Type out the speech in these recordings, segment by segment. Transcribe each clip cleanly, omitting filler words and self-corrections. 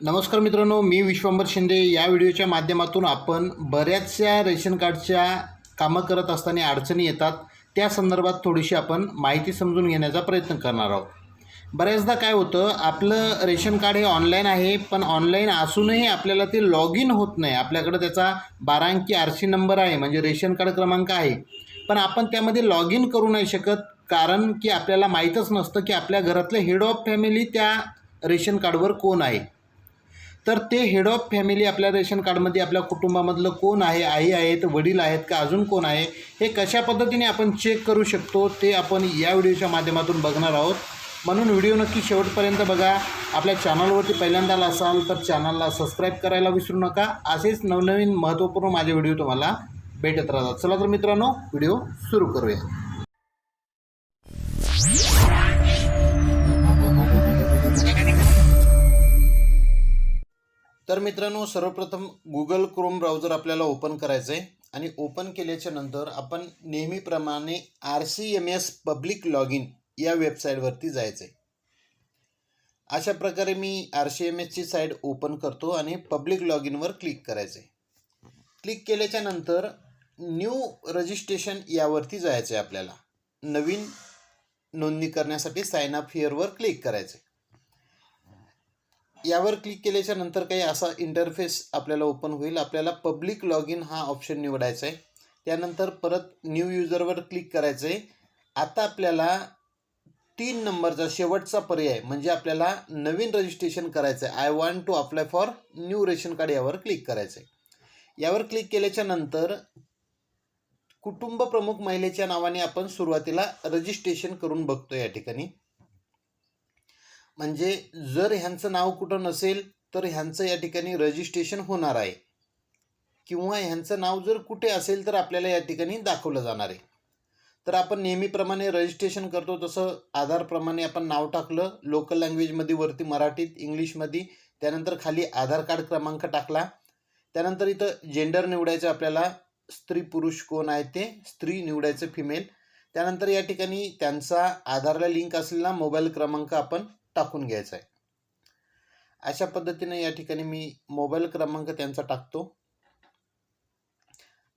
नमस्कार मित्रांनो, मी विश्वंभर शिंदे. या व्हिडिओच्या माध्यमातून आपण बऱ्याचशा रेशन कार्डच्या कामं करत असताना अडचणी येतात, त्या संदर्भात थोडीशी आपण माहिती समजून घेण्याचा प्रयत्न करणार आहोत. बऱ्याचदा काय होतं, आपलं रेशन कार्ड हे ऑनलाईन आहे, पण ऑनलाईन असूनही आपल्याला ते लॉग इन होत नाही. आपल्याकडं त्याचा 12 अंकी RC नंबर आहे, म्हणजे रेशन कार्ड क्रमांक आहे, पण आपण त्यामध्ये लॉग इन करू नाही शकत, कारण की आपल्याला माहीतच नसतं की आपल्या घरातलं हेड ऑफ फॅमिली त्या रेशन कार्डवर कोण आहे. तर ते हेड ऑफ फॅमिली आपल्या रेशन कार्डमध्ये आपल्या कुटुंबामधलं कोण आहे, आई आहेत, वडील आहेत का अजून कोण आहे, हे कशा पद्धतीने आपण चेक करू शकतो ते आपण या व्हिडिओच्या माध्यमातून बघणार आहोत. म्हणून व्हिडिओ नक्की शेवटपर्यंत बघा. आपल्या चॅनलवरती पहिल्यांदा असाल तर चॅनलला सबस्क्राईब करायला विसरू नका. असेच नवनवीन महत्त्वपूर्ण माझे व्हिडिओ तुम्हाला भेटत राहतात. चला तर मित्रांनो, व्हिडिओ सुरू करूया. तर मित्रांनो, सर्वप्रथम गुगल क्रोम ब्राउझर आपल्याला ओपन करायचं आहे आणि ओपन केल्याच्या नंतर आपण नेहमीप्रमाणे RCMS पब्लिक लॉग इन या वेबसाईटवरती जायचं आहे. अशा प्रकारे मी RCMSची साईट ओपन करतो आणि पब्लिक लॉग इनवर क्लिक करायचं आहे. क्लिक केल्याच्या नंतर न्यू रजिस्ट्रेशन यावरती जायचं आहे. आपल्याला नवीन नोंदणी करण्यासाठी साइन अप हिअरवर क्लिक करायचं आहे. यावर क्लिक केल्याच्या नंतर काही असा इंटरफेस आपल्याला ओपन होईल. आपल्याला पब्लिक लॉग इन हा ऑप्शन निवडायचा आहे. त्यानंतर परत न्यू युजरवर क्लिक करायचं आहे. आता आपल्याला 3 नंबरचा शेवटचा पर्याय म्हणजे आपल्याला नवीन रजिस्ट्रेशन करायचं आहे. I want to apply for new ration card यावर क्लिक करायचं आहे. यावर क्लिक केल्याच्या नंतर कुटुंब प्रमुख महिलेच्या नावाने आपण सुरुवातीला रजिस्ट्रेशन करून बघतो. या ठिकाणी म्हणजे जर ह्यांचं नाव कुठं नसेल तर ह्यांचं या ठिकाणी रजिस्ट्रेशन होणार आहे, किंवा ह्यांचं नाव जर कुठे असेल तर आपल्याला या ठिकाणी दाखवलं जाणार आहे. तर आपण नेहमीप्रमाणे रजिस्ट्रेशन करतो तसं आधारप्रमाणे आपण नाव टाकलं, लोकल लँग्वेजमध्ये वरती मराठीत, इंग्लिशमध्ये. त्यानंतर खाली आधार कार्ड क्रमांक टाकला. त्यानंतर इथं जेंडर निवडायचं आपल्याला, स्त्री पुरुष कोण आहे ते, स्त्री निवडायचं फिमेल. त्यानंतर या ठिकाणी त्यांचा आधारला लिंक असलेला मोबाईल क्रमांक आपण टाकून घ्यायचा आहे. अशा पद्धतीने या ठिकाणी मी मोबाईल क्रमांक त्यांचा टाकतो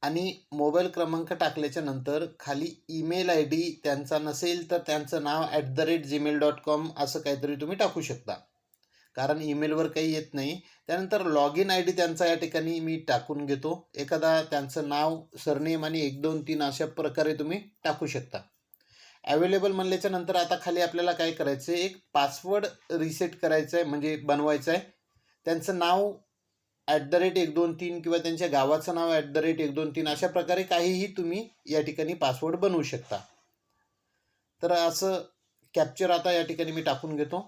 आणि मोबाईल क्रमांक टाकल्याच्या नंतर खाली ईमेल ID त्यांचा नसेल तर त्यांचं नाव @gmail.com असं काहीतरी तुम्ही टाकू शकता, कारण ईमेलवर काही येत नाही. त्यानंतर लॉग इन ID त्यांचा या ठिकाणी मी टाकून घेतो. एखादा त्यांचं नाव, सरनेम आणि 1 2 3 अशा प्रकारे तुम्ही टाकू शकता. अवेलेबल म्हणल्याच्या नंतर आता खाली आपल्याला काय करायचं आहे, एक पासवर्ड रिसेट करायचा आहे, म्हणजे बनवायचं आहे. त्यांचं नाव @123 किंवा त्यांच्या गावाचं नाव @123 अशा प्रकारे काहीही तुम्ही या ठिकाणी पासवर्ड बनवू शकता. तर असं कॅप्चर आता या ठिकाणी मी टाकून घेतो.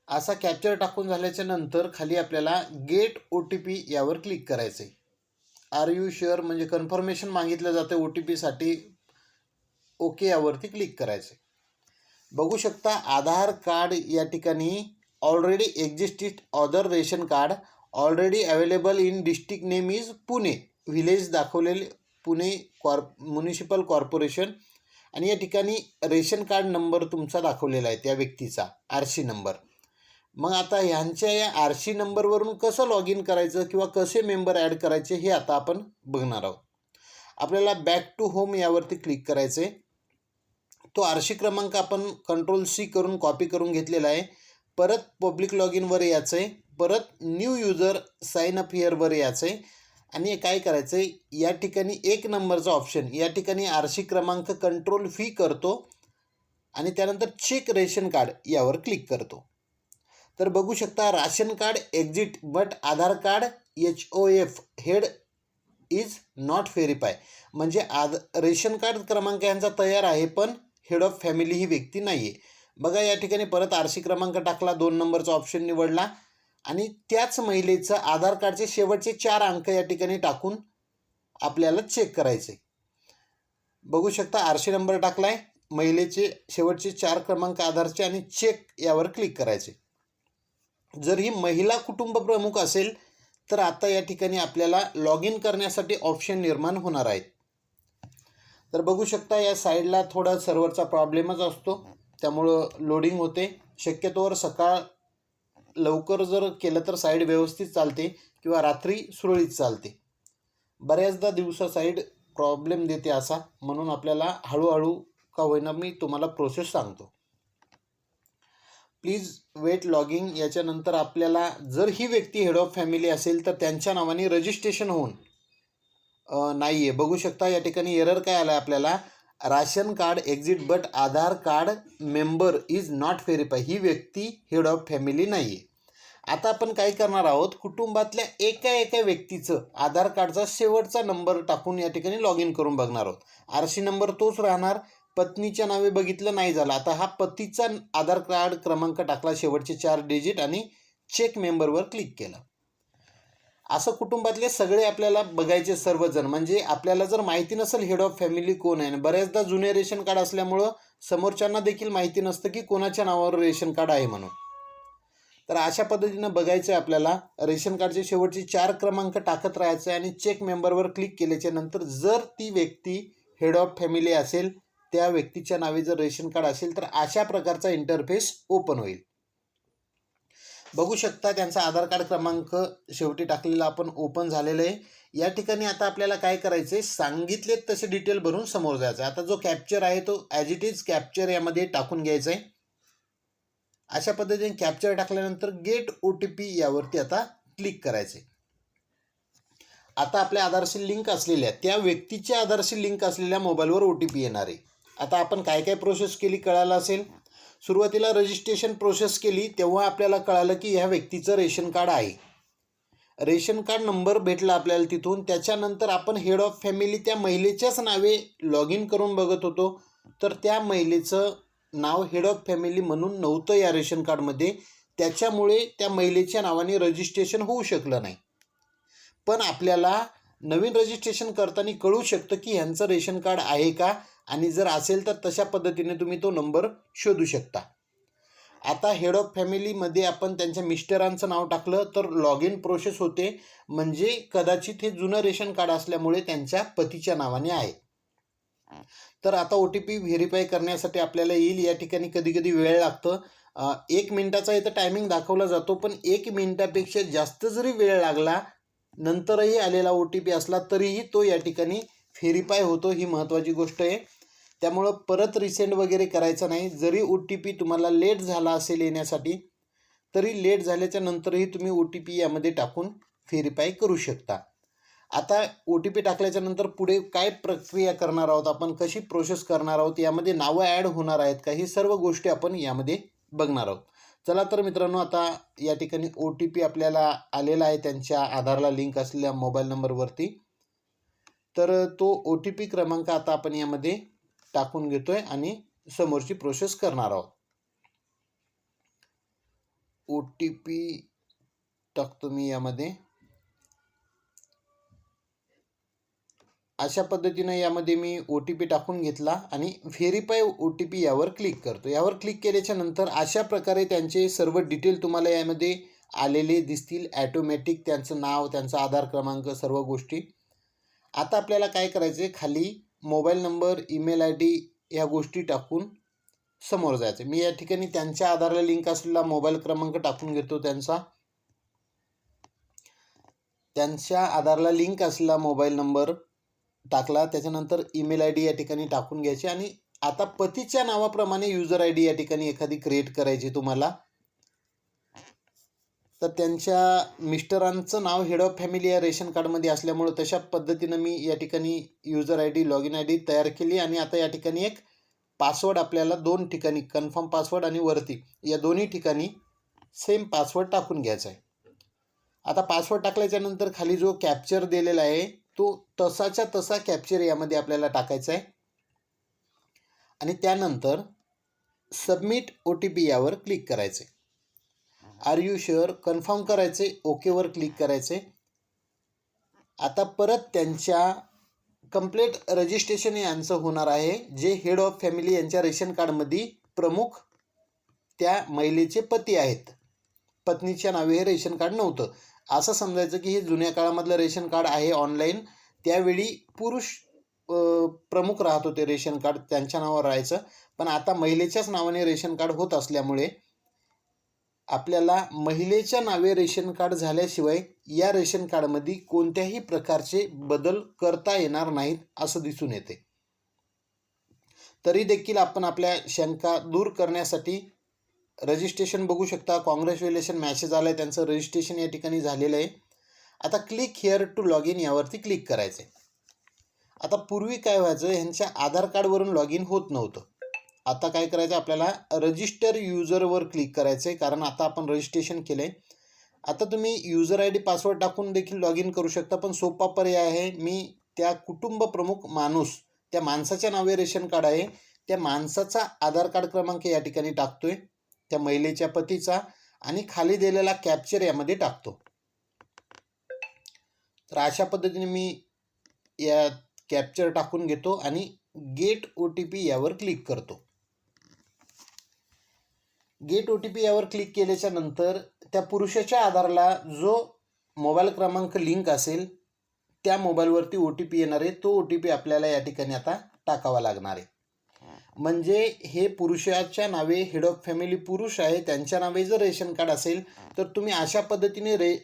असा कॅप्चर टाकून झाल्याच्या नंतर खाली आपल्याला गेट OTP यावर क्लिक करायचं आहे. आर यू शुअर म्हणजे कन्फर्मेशन मागितलं जातं OTPसाठी. ओके यावरती क्लिक करायचे. बघू शकता आधार कार्ड या ठिकाणी already existed other ration card already available in district name is Pune, village दाखवलेले पुणे म्युनिसिपल कॉर्पोरेशन, आणि या ठिकाणी रेशन कार्ड नंबर तुमचा दाखवलेला आहे त्या व्यक्तीचा RC नंबर. मग आता ह्यांच्या या RC नंबरवरून कसं लॉग इन करायचं किंवा कसे मेंबर ॲड करायचे हे आता आपण बघणार आहोत. आपल्याला बॅक टू होम यावरती क्लिक करायचं आहे. तो RC क्रमांक आपण Ctrl+C करून कॉपी करून घेतलेला आहे. परत पब्लिक लॉग इनवर यायचं आहे. परत न्यू युजर साइन अप हिअरवर यायचं आहे आणि काय करायचं आहे, या ठिकाणी 1 नंबरचा ऑप्शन, या ठिकाणी RC क्रमांक Ctrl+V करतो आणि त्यानंतर चेक रेशन कार्ड यावर क्लिक करतो. तर बघू शकता ration card exist but Aadhaar card HOF head is not verify, म्हणजे रेशन कार्ड क्रमांक यांचा तयार आहे पण हेड ऑफ फॅमिली ही व्यक्ती नाही आहे. बघा या ठिकाणी परत RC क्रमांक टाकला, 2 नंबरचा ऑप्शन निवडला आणि त्याच महिलेचं आधार कार्डचे शेवटचे 4 अंक या ठिकाणी टाकून आपल्याला चेक करायचे. बघू शकता RC नंबर टाकला आहे, महिलेचे शेवटचे 4 क्रमांक आधारचे आणि चेक यावर क्लिक करायचे. जर ही महिला कुटुंब प्रमुख असेल तर आता या ठिकाणी आपल्याला लॉग इन करण्यासाठी ऑप्शन निर्माण होणार आहेत. तर बघू शकता या साईडला थोडा सर्व्हरचा प्रॉब्लेमच असतो, त्यामुळं लोडिंग होते. शक्यतोवर सकाळ लवकर जर केलं तर साईड व्यवस्थित चालते किंवा रात्री सुरळीत चालते. बऱ्याचदा दिवसा साईड प्रॉब्लेम देते असा, म्हणून आपल्याला हळूहळू का होईना मी तुम्हाला प्रोसेस सांगतो. Please wait logging. याच्यानंतर आपल्याला जर ही व्यक्ती हेड ऑफ फॅमिली असेल तर त्यांच्या नावाने रजिस्ट्रेशन होऊन नाही आहे. बघू शकता या ठिकाणी एरर काय आला आहे आपल्याला, ration card exist but Aadhaar card member is not verify. ही व्यक्ती हेड ऑफ फॅमिली नाही आहे. आता आपण काय करणार आहोत, कुटुंबातल्या एका व्यक्तीचं आधार कार्डचा शेवटचा नंबर टाकून या ठिकाणी लॉग इन करून बघणार आहोत. RC नंबर तोच राहणार. पत्नीच्या नावे बघितलं नाही झालं. आता हा पतीचा आधार कार्ड क्रमांक टाकला, शेवटचे 4 डिजिट, आणि चेक मेंबरवर क्लिक केलं. असं कुटुंबातले सगळे आपल्याला बघायचे सर्वजण. म्हणजे आपल्याला जर माहिती नसेल हेड ऑफ फॅमिली कोण आहे, बऱ्याचदा जुने रेशन कार्ड असल्यामुळं समोरच्यांना देखील माहिती नसतं की कोणाच्या नावावर रेशन कार्ड आहे म्हणून. तर अशा पद्धतीनं बघायचं आहे आपल्याला. रेशन कार्डचे शेवटचे 4 क्रमांक टाकत राहायचं आहे आणि चेक मेंबरवर क्लिक केल्याच्या नंतर जर ती व्यक्ती हेड ऑफ फॅमिली असेल, त्या व्यक्तीच्या नावे जर रेशन कार्ड असेल, तर अशा प्रकारचा इंटरफेस ओपन होईल. बघू शकता त्यांचा आधार कार्ड क्रमांक शेवटी टाकलेला आपण ओपन झालेलं आहे. या ठिकाणी आता आपल्याला काय करायचं आहे, सांगितले तसे डिटेल भरून समोर जायचं आहे. आता जो कॅप्चर आहे तो ॲज इट इज कॅप्चर यामध्ये टाकून घ्यायचा आहे. अशा पद्धतीने कॅप्चर टाकल्यानंतर गेट OTP यावरती आता क्लिक करायचे. आता आपल्या आधारशी लिंक असलेल्या त्या व्यक्तीच्या आधारशी लिंक असलेल्या मोबाईलवर OTP येणार आहे. आता आपण काय काय प्रोसेस केली कळालं असेल. सुरुवातीला रजिस्ट्रेशन प्रोसेस केली तेव्हा आपल्याला कळालं की ह्या व्यक्तीचं रेशन कार्ड आहे. रेशन कार्ड नंबर भेटला आपल्याला तिथून. त्याच्यानंतर आपण हेड ऑफ फॅमिली त्या महिलेच्याच नावे लॉग इन करून बघत होतो, तर त्या महिलेचं नाव हेड ऑफ फॅमिली म्हणून नव्हतं या रेशन कार्डमध्ये. त्याच्यामुळे त्या महिलेच्या नावाने रजिस्ट्रेशन होऊ शकलं नाही. पण आपल्याला नवीन रजिस्ट्रेशन करताना कळू शकतं की ह्यांचं रेशन कार्ड आहे का, आणि जर असेल तर तशा पद्धतीने तुम्ही तो नंबर शोधू शकता. आता हेड ऑफ फॅमिलीमध्ये आपण त्यांच्या मिस्टरांचं नाव टाकलं तर लॉग इन प्रोसेस होते. म्हणजे कदाचित हे जुनं रेशन कार्ड असल्यामुळे त्यांच्या पतीच्या नावाने आहे. तर आता OTP व्हेरीफाय करण्यासाठी आपल्याला येईल. या ठिकाणी कधी कधी वेळ लागतं. 1 मिनिटाचा इथं टायमिंग दाखवला जातो, पण 1 मिनिटापेक्षा जास्त जरी वेळ लागला नंतरही आलेला OTP असला तरीही तो या ठिकाणी व्हेरीफाय होतो. ही महत्त्वाची गोष्ट आहे. त्यामुळं परत रिसेंड वगैरे करायचं नाही. जरी OTP तुम्हाला लेट झाला असेल येण्यासाठी, तरी लेट झाल्याच्या नंतरही तुम्ही OTP यामध्ये टाकून व्हेरीफाय करू शकता. आता OTP टाकल्याच्या नंतर पुढे काय प्रक्रिया करणार आहोत आपण, कशी प्रोसेस करणार आहोत, यामध्ये नावं ॲड होणार आहेत का, ही सर्व गोष्टी आपण यामध्ये बघणार आहोत. चला तर मित्रांनो, आता या ठिकाणी OTP आपल्याला आलेला आहे त्यांच्या आधारला लिंक असलेल्या मोबाईल नंबरवरती. तर तो OTP क्रमांक आता आपण यामध्ये टाकून घेतोय आणि समोरची प्रोसेस करणार आहोत. OTP टाकतो मी यामध्ये. अशा पद्धतीने यामध्ये मी OTP टाकून घेतला आणि व्हेरीफाय OTP यावर क्लिक करतो. यावर क्लिक केल्याच्या नंतर अशा प्रकारे त्यांचे सर्व डिटेल तुम्हाला यामध्ये आलेले दिसतील. ॲटोमॅटिक त्यांचं नाव, त्यांचा आधार क्रमांक, सर्व गोष्टी. आता आपल्याला काय करायचं आहे, खाली मोबाईल नंबर, ईमेल ID या गोष्टी टाकून समोर जायचं. मी या ठिकाणी त्यांच्या आधारला लिंक असलेला मोबाईल क्रमांक टाकून घेतो. त्यांच्या आधारला लिंक असलेला मोबाईल नंबर टाकला. त्याच्यानंतर ईमेल ID या ठिकाणी टाकून घ्यायचे आणि आता पतीच्या नावाप्रमाणे युजर ID या ठिकाणी एखादी क्रिएट करायची तुम्हाला. तर त्यांच्या मिस्टरांचं नाव हेड ऑफ फॅमिली या रेशन कार्डमध्ये असल्यामुळं तशा पद्धतीनं मी या ठिकाणी user ID, log in ID तयार केली. आणि आता या ठिकाणी एक पासवर्ड आपल्याला 2 ठिकाणी, कन्फर्म पासवर्ड आणि वरती या दोन्ही ठिकाणी सेम पासवर्ड टाकून घ्यायचा आहे. आता पासवर्ड टाकल्याच्या नंतर खाली जो कॅप्चर दिलेला आहे तो तसाच्या तसा कॅप्चर यामध्ये आपल्याला टाकायचा आहे. आणि त्यानंतर सबमिट OTP यावर क्लिक करायचे. आर यू शुअर कन्फर्म करायचे, ओकेवर क्लिक करायचे. आता परत त्यांच्या कंप्लीट रजिस्ट्रेशन यांचं होणार आहे, जे हेड ऑफ फॅमिली यांच्या रेशन कार्डमध्ये प्रमुख त्या महिलेचे पती आहेत. पत्नीच्या नावे हे रेशन कार्ड नव्हतं. असं समजायचं की हे जुन्या काळामधलं रेशन कार्ड आहे ऑनलाईन. त्यावेळी पुरुष प्रमुख राहत होते, रेशन कार्ड त्यांच्या नावावर राहायचं. पण आता महिलेच्याच नावाने रेशन कार्ड होत असल्यामुळे आपल्याला महिलेच्या नावे रेशन कार्ड झाल्याशिवाय या रेशन कार्डमध्ये कोणत्याही प्रकारचे बदल करता येणार नाहीत असं दिसून येते. तरी देखील आपण आपल्या शंका दूर करण्यासाठी रजिस्ट्रेशन बघू शकता. कॉंग्रॅच्युलेशन मॅसेज आला आहे, त्यांचं रजिस्ट्रेशन या ठिकाणी झालेलं आहे. आता click here to log in यावरती क्लिक करायचं आहे. आता पूर्वी काय व्हायचं, ह्यांच्या आधार कार्डवरून लॉग इन होत नव्हतं. आता काय करायचं, आपल्याला रजिस्टर युजरवर क्लिक करायचं आहे, कारण आता आपण रजिस्ट्रेशन केलं आहे. आता तुम्ही युजर ID पासवर्ड टाकून देखील लॉग इन करू शकता, पण सोपा पर्याय आहे. मी त्या कुटुंब प्रमुख माणूस, त्या माणसाच्या नावे रेशन कार्ड आहे, त्या माणसाचा आधार कार्ड क्रमांक या ठिकाणी टाकतोय, त्या महिलेच्या पतीचा, आणि खाली दिलेला कॅप्चर यामध्ये टाकतो. तर अशा पद्धतीने मी या कॅप्चर टाकून घेतो आणि गेट OTP यावर क्लिक करतो. गेट OTP यावर क्लिक केल्याच्या नंतर त्या पुरुषाच्या आधारला जो मोबाईल क्रमांक लिंक असेल त्या मोबाईलवरती OTP येणार आहे. तो OTP आपल्याला या ठिकाणी आता टाकावा लागणार आहे. म्हणजे हे पुरुषाच्या नावे हेड ऑफ फॅमिली पुरुष आहे, त्यांच्या नावे जर रेशन कार्ड असेल तर तुम्ही अशा पद्धतीने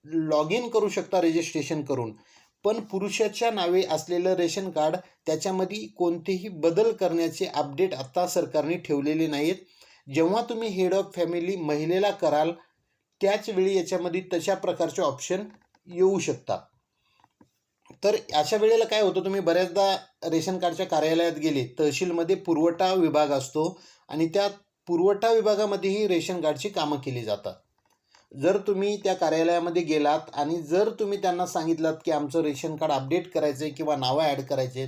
लॉग इन करू शकता रजिस्ट्रेशन करून. पण पुरुषाच्या नावे असलेलं रेशन कार्ड त्याच्यामध्ये कोणतेही बदल करण्याचे अपडेट आता सरकारने ठेवलेले नाहीत. जेव्हा तुम्ही हेड ऑफ फॅमिली महिलेला कराल त्याचवेळी याच्यामध्ये तशा प्रकारचे ऑप्शन येऊ शकतात. तर अशा वेळेला काय होतं, तुम्ही बऱ्याचदा रेशन कार्डच्या कार्यालयात गेले, तहसीलमध्ये पुरवठा विभाग असतो आणि त्या पुरवठा विभागामध्येही रेशन कार्डची कामं केली जातात. जर तुम्ही त्या कार्यालयामध्ये गेलात आणि जर तुम्ही त्यांना सांगितलात की आमचं रेशन कार्ड अपडेट करायचं आहे किंवा नावं ॲड करायचे,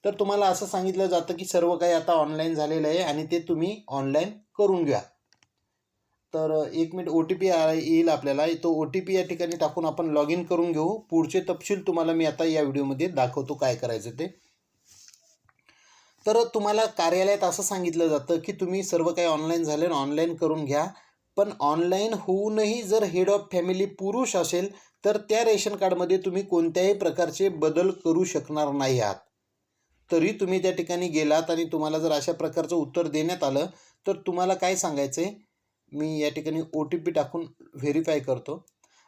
तर तुम्हाला असं सांगितलं जातं की सर्व काही आता ऑनलाईन झालेलं आहे आणि ते तुम्ही ऑनलाईन करून घ्या. तर 1 मिनिट OTP येईल आपल्याला, तो OTP या ठिकाणी टाकून आपण लॉग इन करून घेऊ. पुढचे तपशील तुम्हाला मी आता या व्हिडिओमध्ये दाखवतो काय करायचं ते. तर तुम्हाला कार्यालयात असं सांगितलं जातं की तुम्ही सर्व काही ऑनलाईन झाले, ऑनलाईन करून घ्या. पण ऑनलाईन होऊनही जर हेड ऑफ फॅमिली पुरुष असेल तर त्या रेशन कार्डमध्ये तुम्ही कोणत्याही प्रकारचे बदल करू शकणार नाही आहात. तरी तुम्ही त्या ठिकाणी गेलात आणि तुम्हाला जर अशा प्रकारचं उत्तर देण्यात आलं तर तुम्हाला काय सांगायचं आहे, मी या ठिकाणी OTP टाकून व्हेरीफाय करतो.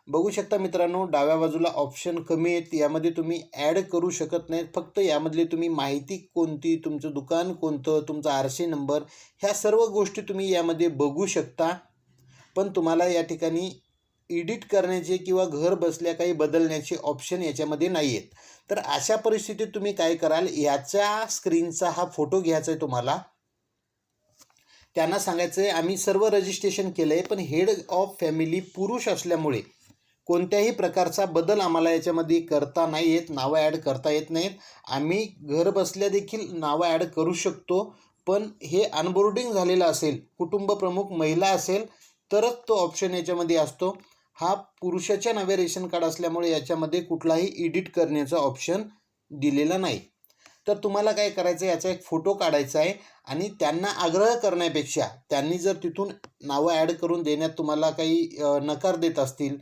बघू शकता मित्रांनो, डाव्या बाजूला ऑप्शन कमी आहेत, यामध्ये तुम्ही ॲड करू शकत नाहीत. फक्त यामधली तुम्ही माहिती कोणती, तुमचं दुकान कोणतं, तुमचा RC नंबर, ह्या सर्व गोष्टी तुम्ही यामध्ये बघू शकता. पण तुम्हाला या ठिकाणी एडिट करण्याचे किंवा घर बसल्या काही बदलण्याचे ऑप्शन याच्यामध्ये नाही आहेत. तर अशा परिस्थितीत तुम्ही काय कराल, याच्या स्क्रीनचा हा फोटो घ्यायचा आहे तुम्हाला. त्यांना सांगायचं आहे आम्ही सर्व रजिस्ट्रेशन केलं आहे, पण हेड ऑफ फॅमिली पुरुष असल्यामुळे कोणत्याही प्रकारचा बदल आम्हाला याच्यामध्ये करता नाही येत, नावं ॲड करता येत नाहीत. आम्ही घर बसल्या देखील नावं ॲड करू शकतो, पण हे अनबोर्डिंग झालेलं असेल, कुटुंब प्रमुख महिला असेल तरच तो ऑप्शन याच्यामध्ये असतो. हा पुरुषाच्या नावे रेशन कार्ड असल्यामुळे याच्यामध्ये कुठलाही एडिट करण्याचा ऑप्शन दिलेला नाही. तर तुम्हाला काय करायचं आहे, याचा एक फोटो काढायचा आहे आणि त्यांना आग्रह करण्यापेक्षा त्यांनी जर तिथून नावं ॲड करून देण्यात तुम्हाला काही नकार देत असतील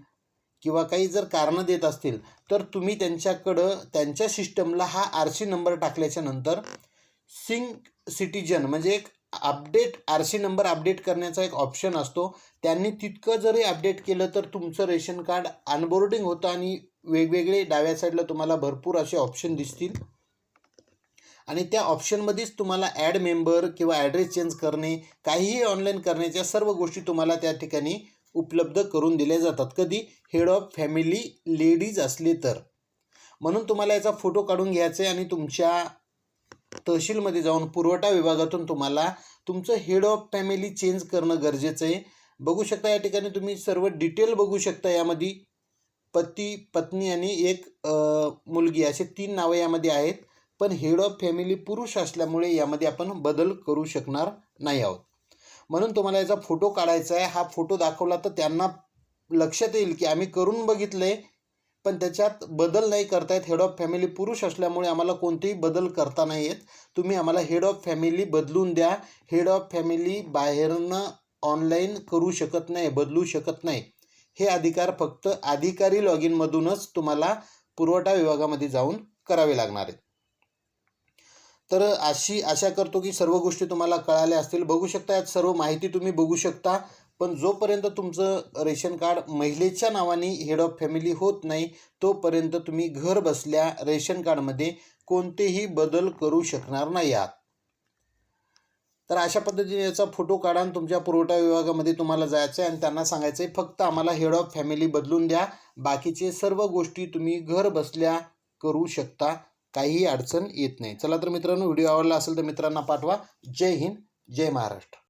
किंवा काही जर कारणं देत असतील तर तुम्ही त्यांच्याकडं त्यांच्या सिस्टमला हा RC नंबर टाकल्याच्या नंतर सिंक सिटीजन म्हणजे एक अपडेट RC नंबर अपडेट करण्याचा एक ऑप्शन असतो. त्यांनी तितकं जरी अपडेट केलं तर तुमचं रेशन कार्ड अनबोर्डिंग होतं आणि वेगवेगळे डाव्या साईडला तुम्हाला भरपूर असे ऑप्शन दिसतील आणि त्या ऑप्शनमध्येच तुम्हाला ॲड मेंबर किंवा ॲड्रेस चेंज करणे, काहीही ऑनलाईन करण्याच्या सर्व गोष्टी तुम्हाला त्या ठिकाणी उपलब्ध करून दिल्या जातात. कधी हेड ऑफ फॅमिली लेडीज असले तर. म्हणून तुम्हाला याचा फोटो काढून घ्यायचा आहे आणि तुमच्या तहसीलमध्ये जाऊन पुरवठा विभागातून तुम्हाला तुमचं हेड ऑफ फॅमिली चेंज करणं गरजेचं आहे. बघू शकता या ठिकाणी तुम्ही सर्व डिटेल बघू शकता. यामध्ये पती, पत्नी आणि एक मुलगी असे 3 नावं यामध्ये आहेत. पण हेड ऑफ फॅमिली पुरुष असल्यामुळे यामध्ये आपण बदल करू शकणार नाही आहोत. म्हणून तुम्हाला याचा फोटो काढायचा आहे. हा फोटो दाखवला तर त्यांना लक्षात येईल की आम्ही करून बघितलं आहे पण त्याच्यात बदल नाही करतायत. हेड ऑफ फॅमिली पुरुष असल्यामुळे आम्हाला कोणतेही बदल करता नाही येत. तुम्ही आम्हाला हेड ऑफ फॅमिली बदलून द्या. हेड ऑफ फॅमिली बाहेरनं ऑनलाईन करू शकत नाही, बदलू शकत नाही. हे अधिकार फक्त अधिकारी लॉग इनमधूनच तुम्हाला पुरवठा विभागामध्ये जाऊन करावे लागणार आहेत. तर अशी आशा करतो की सर्व गोष्टी तुम्हाला कळाल्या असतील. बघू शकता यात सर्व माहिती तुम्ही बघू शकता. पण जोपर्यंत तुमचं रेशन कार्ड महिलेच्या नावाने हेड ऑफ फॅमिली होत नाही तोपर्यंत तुम्ही घर बसल्या रेशन कार्डमध्ये कोणतेही बदल करू शकणार नाही आहात. तर अशा पद्धतीने याचा फोटो काढा आणि तुमच्या पुरवठा विभागामध्ये तुम्हाला जायचं आहे आणि त्यांना सांगायचं आहे फक्त आम्हाला हेड ऑफ फॅमिली बदलून द्या, बाकीचे सर्व गोष्टी तुम्ही घर बसल्या करू शकता, काहीही अडचण येत नाही. चला तर मित्रांनो, व्हिडिओ आवडला असेल तर मित्रांना पाठवा. जय हिंद, जय महाराष्ट्र.